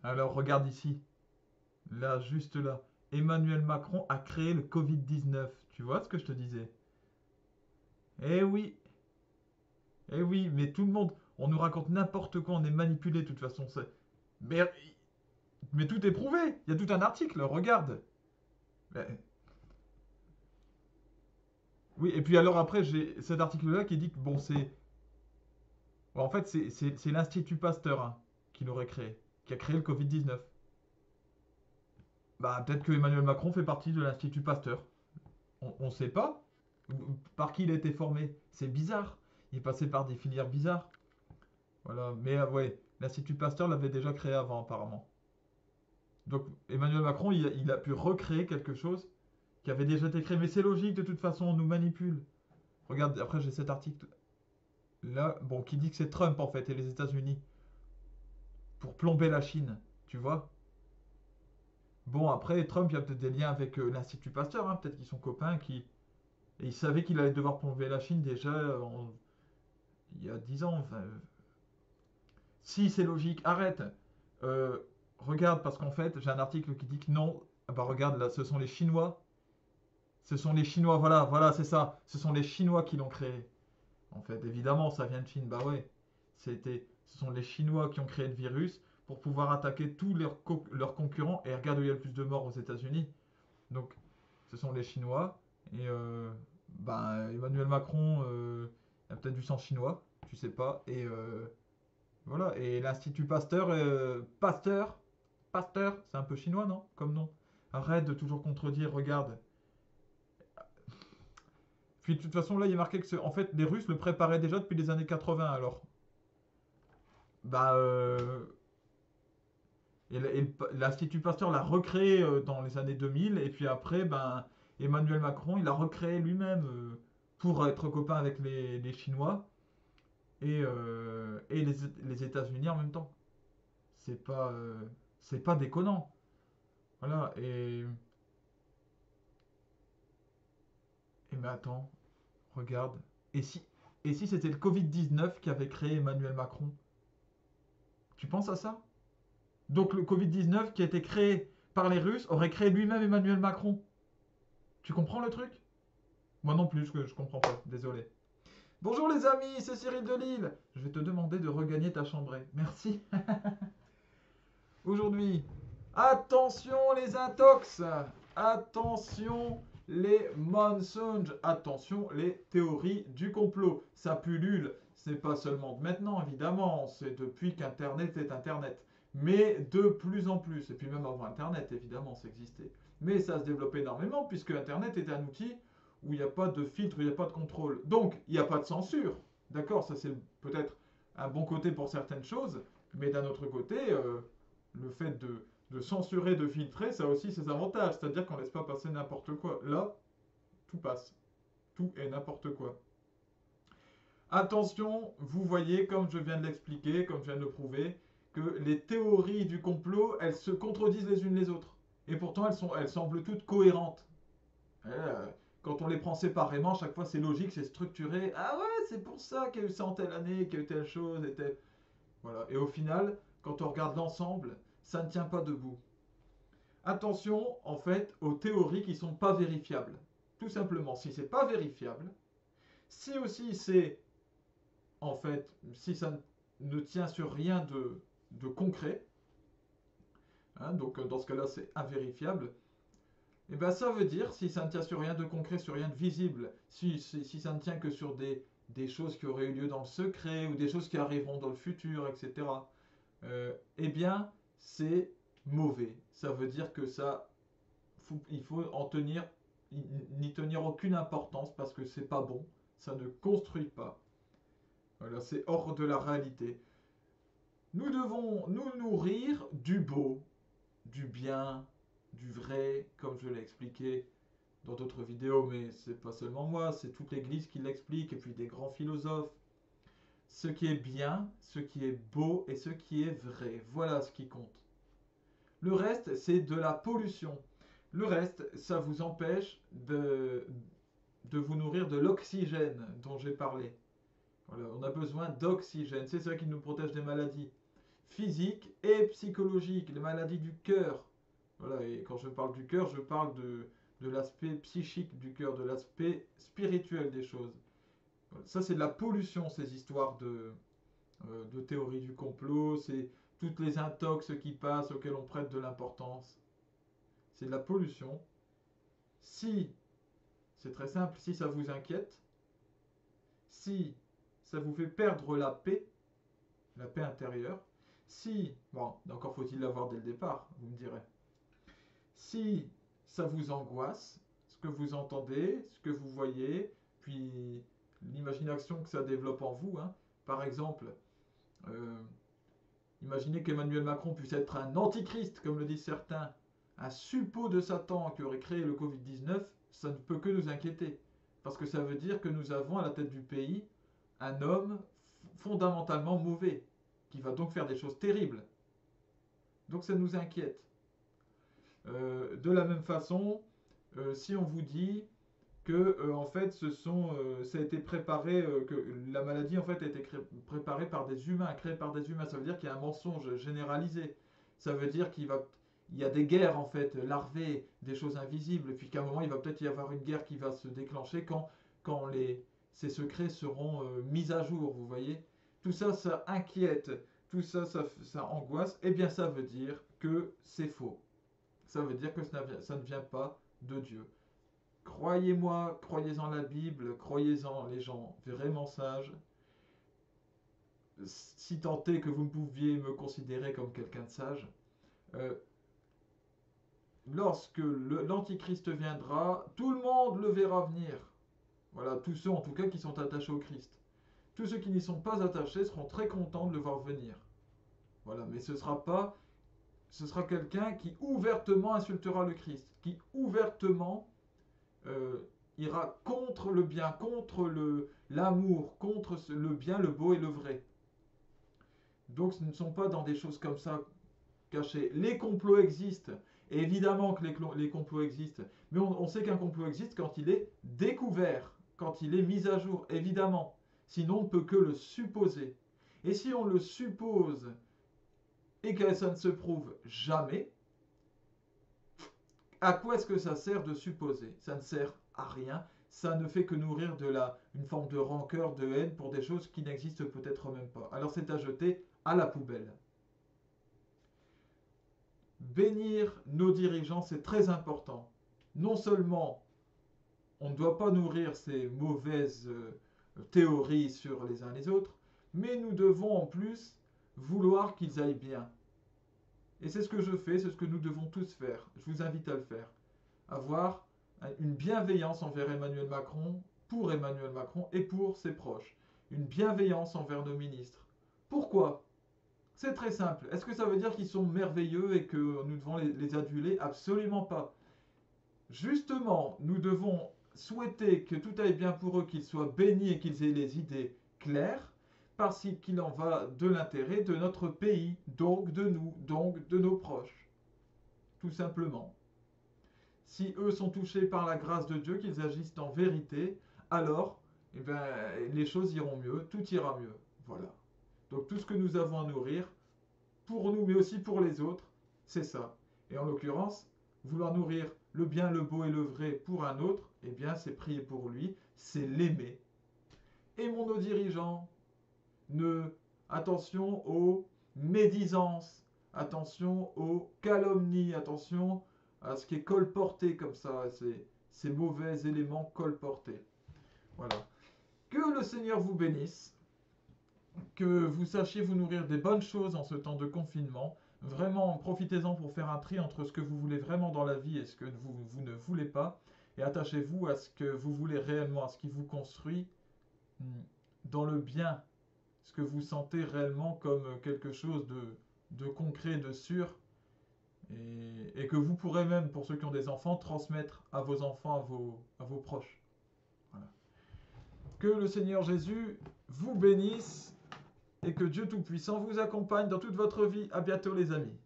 Alors regarde ici, là, juste là. Emmanuel Macron a créé le Covid-19. Tu vois ce que je te disais? Eh oui, eh oui, mais tout le monde, on nous raconte n'importe quoi, on est manipulé de toute façon. Mais, mais tout est prouvé, il y a tout un article, regarde. Mais- oui, et puis alors après, j'ai cet article-là qui dit que bon, en fait, c'est l'Institut Pasteur hein, qui l'aurait créé, qui a créé le Covid-19. Bah, peut-être que Emmanuel Macron fait partie de l'Institut Pasteur. On sait pas par qui il a été formé. C'est bizarre. Il est passé par des filières bizarres. Voilà. Mais ouais, l'Institut Pasteur l'avait déjà créé avant, apparemment. Donc Emmanuel Macron, il a pu recréer quelque chose qui avait déjà été créé. Mais c'est logique, de toute façon, on nous manipule. Regarde, après j'ai cet article là, bon, qui dit que c'est Trump en fait et les États-Unis pour plomber la Chine. Tu vois? Bon, après, Trump, il y a peut-être des liens avec l'Institut Pasteur, hein, peut-être qu'ils sont copains, et il savait qu'il allait devoir plomber la Chine déjà il y a 10 ans. Enfin, si c'est logique, arrête. Euh, regarde, parce qu'en fait, j'ai un article qui dit que non. Ah bah regarde, là, ce sont les Chinois. Ce sont les Chinois, voilà, voilà, c'est ça. Ce sont les Chinois qui l'ont créé. En fait, évidemment, ça vient de Chine. Bah ouais. Ce sont les Chinois qui ont créé le virus pour pouvoir attaquer tous leurs concurrents. Et regarde où il y a le plus de morts aux États-Unis. Donc, ce sont les Chinois. Et bah, Emmanuel Macron a peut-être du sang chinois, tu sais pas. Et voilà. Et l'Institut Pasteur, Pasteur, c'est un peu chinois, non? Comme nom. Arrête de toujours contredire, regarde. Puis de toute façon, là, il est marqué que en fait, les Russes le préparaient déjà depuis les années 80, alors. Bah, et l'Institut Pasteur l'a recréé dans les années 2000, et puis après, ben, Emmanuel Macron, il a recréé lui-même pour être copain avec les Chinois et les États-Unis en même temps. C'est pas, euh, c'est pas déconnant. Voilà, et mais attends, regarde. Et si, et si c'était le Covid-19 qui avait créé Emmanuel Macron? Tu penses à ça? Donc le Covid-19 qui a été créé par les Russes aurait créé lui-même Emmanuel Macron. Tu comprends le truc? Moi non plus, je comprends pas, désolé. Bonjour les amis, c'est Cyril de Lille. Je vais te demander de regagner ta chambrée. Merci. Aujourd'hui, attention les intox, attention les mensonges, attention les théories du complot. Ça pullule, c'est pas seulement de maintenant évidemment, c'est depuis qu'Internet est Internet. Mais de plus en plus, et puis même avant Internet évidemment ça existait. Mais ça se développe énormément puisque Internet est un outil où il n'y a pas de filtre, où il n'y a pas de contrôle. Donc il n'y a pas de censure. D'accord, ça c'est peut-être un bon côté pour certaines choses, mais d'un autre côté, le fait de censurer, de filtrer, ça a aussi ses avantages. C'est-à-dire qu'on ne laisse pas passer n'importe quoi. Là, tout passe. Tout et n'importe quoi. Attention, vous voyez, comme je viens de l'expliquer, comme je viens de le prouver, que les théories du complot, elles se contredisent les unes les autres. Et pourtant, elles semblent toutes cohérentes. Euh, Quand on les prend séparément, chaque fois c'est logique, c'est structuré. Ah ouais, c'est pour ça qu'il y a eu ça en telle année, qu'il y a eu telle chose, et telle. Voilà. Et au final, quand on regarde l'ensemble, ça ne tient pas debout. Attention, en fait, aux théories qui ne sont pas vérifiables. Tout simplement, si c'est pas vérifiable, si aussi c'est, en fait, si ça ne tient sur rien de concret, hein, donc dans ce cas-là c'est invérifiable, et bien ça veut dire, si ça ne tient sur rien de concret, sur rien de visible, si ça ne tient que sur des choses qui auraient eu lieu dans le secret, ou des choses qui arriveront dans le futur, etc., eh bien c'est mauvais. Ça veut dire que ça il faut en tenir, n'y tenir aucune importance parce que c'est pas bon, ça ne construit pas. Voilà, c'est hors de la réalité. Nous devons nous nourrir du beau, du bien, du vrai, comme je l'ai expliqué dans d'autres vidéos, mais c'est pas seulement moi, c'est toute l'Église qui l'explique, et puis des grands philosophes. Ce qui est bien, ce qui est beau et ce qui est vrai, voilà ce qui compte. Le reste, c'est de la pollution. Le reste, ça vous empêche de vous nourrir de l'oxygène dont j'ai parlé. Voilà, on a besoin d'oxygène, c'est ça qui nous protège des maladies. physiques et psychologiques, les maladies du cœur. Voilà, et quand je parle du cœur, je parle de l'aspect psychique du cœur, de l'aspect spirituel des choses. Voilà, ça, c'est de la pollution, ces histoires de théorie du complot, c'est toutes les intox qui passent auxquelles on prête de l'importance. C'est de la pollution. Si, c'est très simple, si ça vous inquiète, si ça vous fait perdre la paix intérieure, si, bon, encore faut-il l'avoir dès le départ, vous me direz, si ça vous angoisse, ce que vous entendez, ce que vous voyez, puis l'imagination que ça développe en vous, hein. Par exemple, euh, imaginez qu'Emmanuel Macron puisse être un antichrist, comme le disent certains, un suppôt de Satan qui aurait créé le Covid-19, ça ne peut que nous inquiéter. Parce que ça veut dire que nous avons à la tête du pays un homme fondamentalement mauvais, qui va donc faire des choses terribles. Donc ça nous inquiète. De la même façon, si on vous dit que en fait ça a été préparé, que la maladie en fait a été préparée par des humains, créée par des humains, ça veut dire qu'il y a un mensonge généralisé. Ça veut dire il y a des guerres en fait larvées, des choses invisibles, et puis qu'à un moment il va peut-être y avoir une guerre qui va se déclencher quand ces secrets seront mis à jour, vous voyez. Tout ça, ça inquiète, tout ça, ça angoisse, et bien ça veut dire que c'est faux. Ça veut dire que ça ne vient pas de Dieu. Croyez-moi, croyez en la Bible, croyez-en les gens vraiment sages. Si tant est que vous ne pouviez me considérer comme quelqu'un de sage, euh, lorsque l'Antichrist viendra, tout le monde le verra venir. Voilà, tous ceux en tout cas qui sont attachés au Christ. Tous ceux qui n'y sont pas attachés seront très contents de le voir venir. Voilà, mais ce sera quelqu'un qui ouvertement insultera le Christ, qui ouvertement euh, ira contre le bien, contre l'amour, contre le bien, le beau et le vrai. Donc ce ne sont pas dans des choses comme ça cachées. Les complots existent, et évidemment que les complots existent, mais on sait qu'un complot existe quand il est découvert, quand il est mis à jour, évidemment. Sinon on ne peut que le supposer. Et si on le suppose et que ça ne se prouve jamais, à quoi est-ce que ça sert de supposer? Ça ne sert à rien. Ça ne fait que nourrir une forme de rancœur, de haine pour des choses qui n'existent peut-être même pas. Alors c'est à jeter à la poubelle. Bénir nos dirigeants, c'est très important. Non seulement on ne doit pas nourrir ces mauvaises théories sur les uns les autres, mais nous devons en plus vouloir qu'ils aillent bien. Et c'est ce que je fais, c'est ce que nous devons tous faire. Je vous invite à le faire. Avoir une bienveillance envers Emmanuel Macron, pour Emmanuel Macron et pour ses proches. Une bienveillance envers nos ministres. Pourquoi? C'est très simple. Est-ce que ça veut dire qu'ils sont merveilleux et que nous devons les aduler? Absolument pas. Justement, nous devons souhaiter que tout aille bien pour eux, qu'ils soient bénis et qu'ils aient les idées claires, parce qu'il en va de l'intérêt de notre pays, donc de nous, donc de nos proches. Tout simplement. Si eux sont touchés par la grâce de Dieu, qu'ils agissent en vérité, alors eh ben, les choses iront mieux, tout ira mieux. Voilà. Donc tout ce que nous avons à nourrir, pour nous, mais aussi pour les autres, c'est ça. Et en l'occurrence, vouloir nourrir le bien, le beau et le vrai pour un autre, eh bien c'est prier pour lui, c'est l'aimer. Aimons nos dirigeants. Attention aux médisances, attention aux calomnies, attention à ce qui est colporté comme ça, ces mauvais éléments colportés. Voilà. Que le Seigneur vous bénisse, que vous sachiez vous nourrir des bonnes choses en ce temps de confinement. Vraiment, profitez-en pour faire un tri entre ce que vous voulez vraiment dans la vie et ce que vous ne voulez pas. Et attachez-vous à ce que vous voulez réellement, à ce qui vous construit dans le bien, ce que vous sentez réellement comme quelque chose de concret, de sûr, et que vous pourrez même, pour ceux qui ont des enfants, transmettre à vos enfants, à vos proches. Voilà. Que le Seigneur Jésus vous bénisse et que Dieu Tout-Puissant vous accompagne dans toute votre vie. À bientôt les amis.